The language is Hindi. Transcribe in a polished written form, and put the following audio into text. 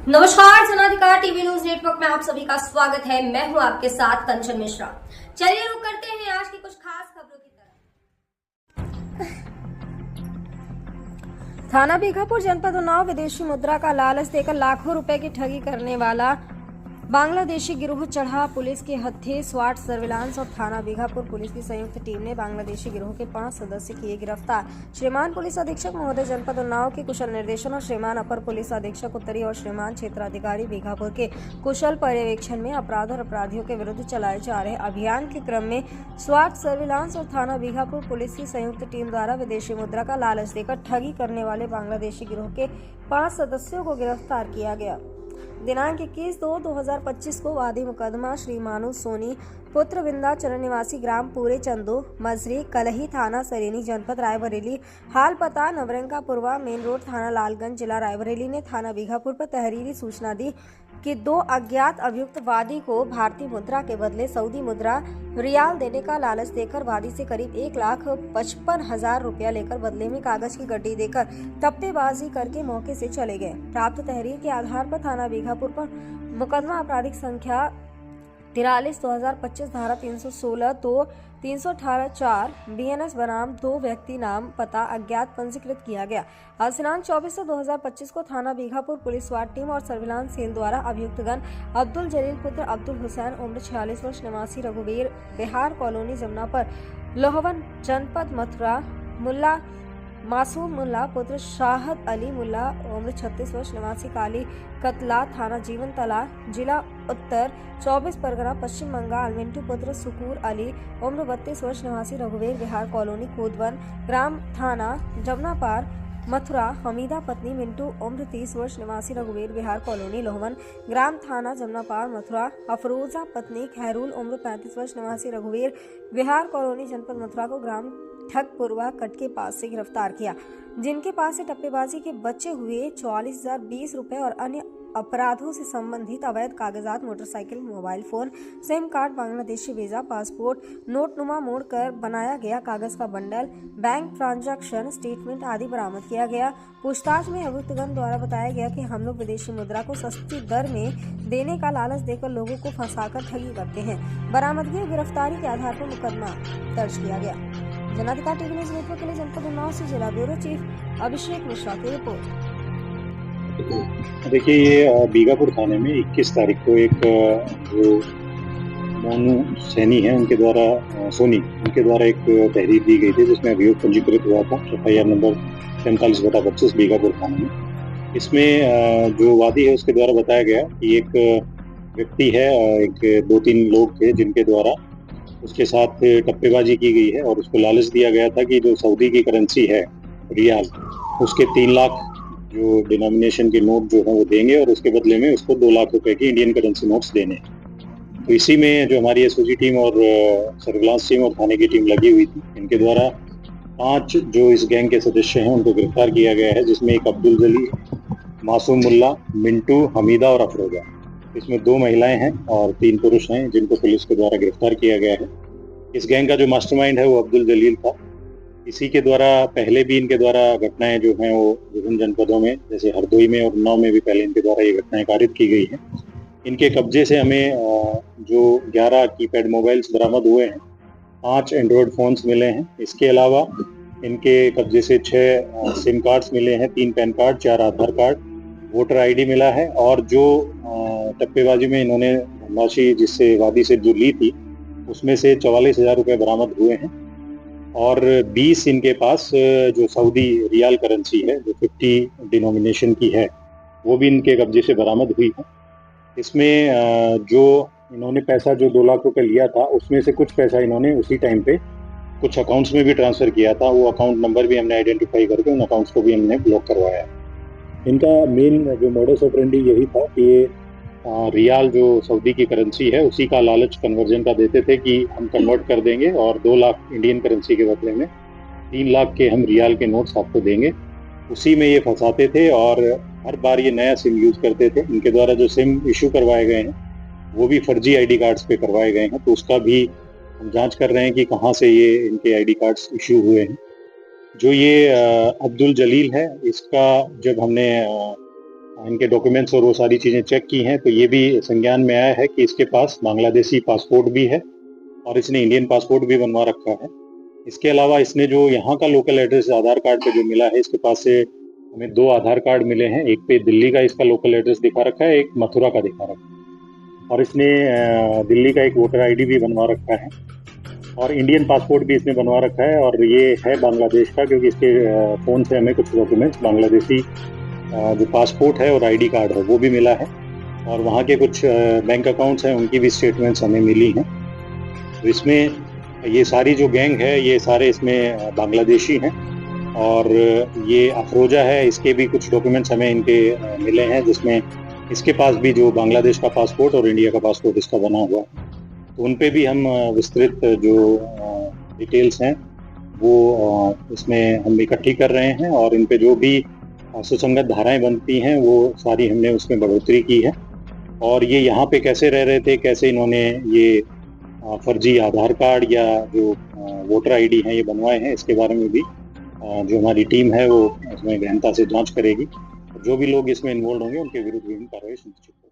नमस्कार, जनाधिकार टीवी न्यूज नेटवर्क में आप सभी का स्वागत है। मैं हूं आपके साथ कंचन मिश्रा। चलिए रुक करते हैं आज की कुछ खास खबरों की तरफ। थाना बीघापुर जनपद उन्नाव विदेशी मुद्रा का लालच देकर लाखों रुपए की ठगी करने वाला बांग्लादेशी गिरोह चढ़ा। पुलिस के हत्थे स्वाट सर्विलांस और थाना बीघापुर पुलिस की संयुक्त टीम ने बांग्लादेशी गिरोह के 5 सदस्य किए गिरफ्तार। श्रीमान पुलिस अधीक्षक महोदय जनपद उन्नाव के कुशल निर्देशन और श्रीमान अपर पुलिस अधीक्षक उत्तरी और श्रीमान क्षेत्राधिकारी बीघापुर के कुशल पर्यवेक्षण में अपराध और अपराधियों के विरुद्ध चलाए जा रहे अभियान के क्रम में स्वाट सर्विलांस और थाना बीघापुर पुलिस की संयुक्त टीम द्वारा विदेशी मुद्रा का लालच देकर ठगी करने वाले बांग्लादेशी गिरोह के 5 सदस्यों को गिरफ्तार किया गया। दिनांक 21/2/2025 को वादी मुकदमा श्री मानू सोनी पुत्र विंध्याचरण निवासी ग्राम पूरे चंदो मजरी कलही थाना सरेनी जनपद रायबरेली हाल पता नवरंगापुरवा मेन रोड थाना लालगंज जिला रायबरेली ने थाना बीघापुर पर तहरीरी सूचना दी कि 2 अज्ञात अभियुक्त वादी को भारतीय मुद्रा के बदले सऊदी मुद्रा रियाल देने का लालच देकर वादी से करीब 1,55,000 रुपया लेकर बदले में कागज की गड्डी देकर टप्पेबाजी करके मौके से चले गए। प्राप्त तहरीर के आधार पर थाना बीघापुर पर मुकदमा आपराधिक संख्या 43/2025 धारा 316 तो 318/4 BNS बनाम 2 व्यक्ति नाम पता अज्ञात पंजीकृत किया गया। आज दिनांक 24/2/2025 को थाना बीघापुर पुलिस स्वाट टीम और सर्विलांस सेल द्वारा अभियुक्तगण अब्दुल जलील पुत्र अब्दुल हुसैन उम्र 46 वर्ष निवासी रघुवीर बिहार कॉलोनी जमुना पर लोहवन जनपद मथुरा मुल्ला मासूम मुल्ला पुत्र शाहद अली मुल्ला उम्र 36 वर्ष निवासी काली कतला थाना जीवन तला जिला उत्तर 24 परगना पश्चिम बंगाल मिंटू पुत्र सुकूर अली उम्र 32 वर्ष निवासी रघुवीर बिहार कॉलोनी कोदवन ग्राम थाना जमुनापार मथुरा हमीदा पत्नी मिंटू उम्र 30 वर्ष निवासी रघुवीर बिहार कॉलोनी लोहवन ग्राम थाना जमुनापार मथुरा अफरोजा पत्नी खैरुल उम्र 35 वर्ष निवासी रघुवीर बिहार कॉलोनी जनपद मथुरा को ग्राम ठगपुरवा कट के पास से गिरफ्तार किया, जिनके पास से टप्पेबाजी के बचे हुए 44,020 रुपए और अन्य अपराधों से संबंधित अवैध कागजात motorcycle mobile phone SIM card Bangladeshi visa passport नोटनुमा मोड़ कर बनाया गया कागज का बंडल बैंक ट्रांजैक्शन स्टेटमेंट आदि बरामद किया गया। पूछताछ में अभियुक्तगण द्वारा बताया गया कि हम लोग विदेशी मुद्रा को सस्ती दर में देने का लालच देकर लोगों को फंसाकर ठगी करते हैं। बरामदगी और गिरफ्तारी के आधार पर मुकदमा दर्ज किया गया। जनाधिकार टीवी न्यूज नेटवर्क के लिए जनपद उन्नाव से जिला ब्यूरो चीफ अभिषेक मिश्रा की रिपोर्ट। देखिए, ये बीघापुर थाने में 21 तारीख को एक जो मोनू सैनी है उनके द्वारा सोनी उनके द्वारा एक तहरीर दी गई थी जिसमें अभियोग पंजीकृत हुआ था FIR नंबर 45/25 बीघापुर थाने में। इसमें जो वादी है उसके द्वारा बताया गया कि एक व्यक्ति है, एक 2-3 लोग थे जिनके द्वारा उसके साथ टप्पेबाजी की गई है और उसको लालच दिया गया था कि जो सऊदी की करेंसी है रियाल उसके 3 लाख जो डिनोमिनेशन के नोट जो है वो देंगे और उसके बदले में उसको 2 लाख रुपए की इंडियन करेंसी नोट्स देने। तो इसी में जो हमारी SOG टीम और सर्विलांस टीम और थाने की टीम लगी हुई थी, इनके द्वारा 5 जो इस गैंग के सदस्य हैं उनको गिरफ्तार किया गया है, जिसमें एक अब्दुल जलील, मासूम मुल्ला, मिंटू, हमीदा और अफरोजा। इसमें 2 महिलाएं हैं और 3 पुरुष हैं जिनको पुलिस के द्वारा गिरफ्तार किया गया है। इस गैंग का जो मास्टरमाइंड है वो अब्दुल जलील था। इसी के द्वारा पहले भी इनके द्वारा घटनाएं जो हैं वो विभिन्न जनपदों में जैसे हरदोई में और उन्नाव में भी पहले इनके द्वारा ये घटनाएं कारित की गई हैं। इनके कब्जे से हमें जो 11 कीपैड मोबाइल्स बरामद हुए हैं, 5 एंड्रॉयड फ़ोन्स मिले हैं। इसके अलावा इनके कब्जे से 6 सिम कार्ड्स मिले हैं, 3 पैन कार्ड, 4 आधार कार्ड, वोटर ID मिला है और जो टप्पेबाजी में इन्होंने धनराशि जिससे वादी से जो ली थी उसमें से 44,000 रुपये बरामद हुए हैं और 20 इनके पास जो सऊदी रियाल करेंसी है जो 50 डिनोमिनेशन की है वो भी इनके कब्जे से बरामद हुई है। इसमें जो इन्होंने पैसा जो 2 लाख रुपए लिया था उसमें से कुछ पैसा इन्होंने उसी टाइम पे कुछ अकाउंट्स में भी ट्रांसफ़र किया था। वो अकाउंट नंबर भी हमने आइडेंटिफाई करके उन अकाउंट्स को भी हमने ब्लॉक करवाया। इनका मेन जो मोडस ऑपरेंडी यही था कि ये रियाल जो सऊदी की करेंसी है उसी का लालच कन्वर्जन का देते थे कि हम कन्वर्ट कर देंगे और 2 लाख इंडियन करेंसी के बदले में 3 लाख के हम रियाल के नोट्स आपको देंगे। उसी में ये फंसाते थे और हर बार ये नया सिम यूज़ करते थे। इनके द्वारा जो सिम इशू करवाए गए हैं वो भी फर्जी ID कार्ड्स पे करवाए गए हैं, तो उसका भी हम जांच कर रहे हैं कि कहाँ से ये इनके ID कार्ड्स इशू हुए हैं। जो ये अब्दुल जलील है, इसका जब हमने इनके डॉक्यूमेंट्स और वो सारी चीज़ें चेक की हैं, तो ये भी संज्ञान में आया है कि इसके पास बांग्लादेशी पासपोर्ट भी है और इसने इंडियन पासपोर्ट भी बनवा रखा है। इसके अलावा इसने जो यहाँ का लोकल एड्रेस आधार कार्ड पे जो मिला है, इसके पास से हमें 2 आधार कार्ड मिले हैं। एक पे दिल्ली का इसका लोकल एड्रेस दिखा रखा है, एक मथुरा का दिखा रखा है और इसने दिल्ली का एक वोटर आईडी भी बनवा रखा है और इंडियन पासपोर्ट भी इसने बनवा रखा है और ये है बांग्लादेश का, क्योंकि इसके फ़ोन से हमें कुछ डॉक्यूमेंट्स बांग्लादेशी जो पासपोर्ट है और आईडी कार्ड है वो भी मिला है और वहाँ के कुछ बैंक अकाउंट्स हैं उनकी भी स्टेटमेंट्स हमें मिली हैं। तो इसमें ये सारी जो गैंग है ये सारे इसमें बांग्लादेशी हैं और ये अफरोजा है, इसके भी कुछ डॉक्यूमेंट्स हमें इनके मिले हैं, जिसमें इसके पास भी जो बांग्लादेश का पासपोर्ट और इंडिया का पासपोर्ट इसका बना हुआ है। तो उन पे भी हम विस्तृत जो डिटेल्स हैं वो इसमें हम इकट्ठी कर रहे हैं और इन पे जो भी सुसंगत धाराएं बनती हैं वो सारी हमने उसमें बढ़ोतरी की है और ये यहाँ पे कैसे रह रहे थे, कैसे इन्होंने ये फर्जी आधार कार्ड या जो वोटर आईडी हैं ये बनवाए हैं, इसके बारे में भी जो हमारी टीम है वो इसमें गहनता से जांच करेगी। जो भी लोग इसमें इन्वॉल्व होंगे उनके विरुद्ध विभिन्न कार्रवाई सुनिश्चित होगी।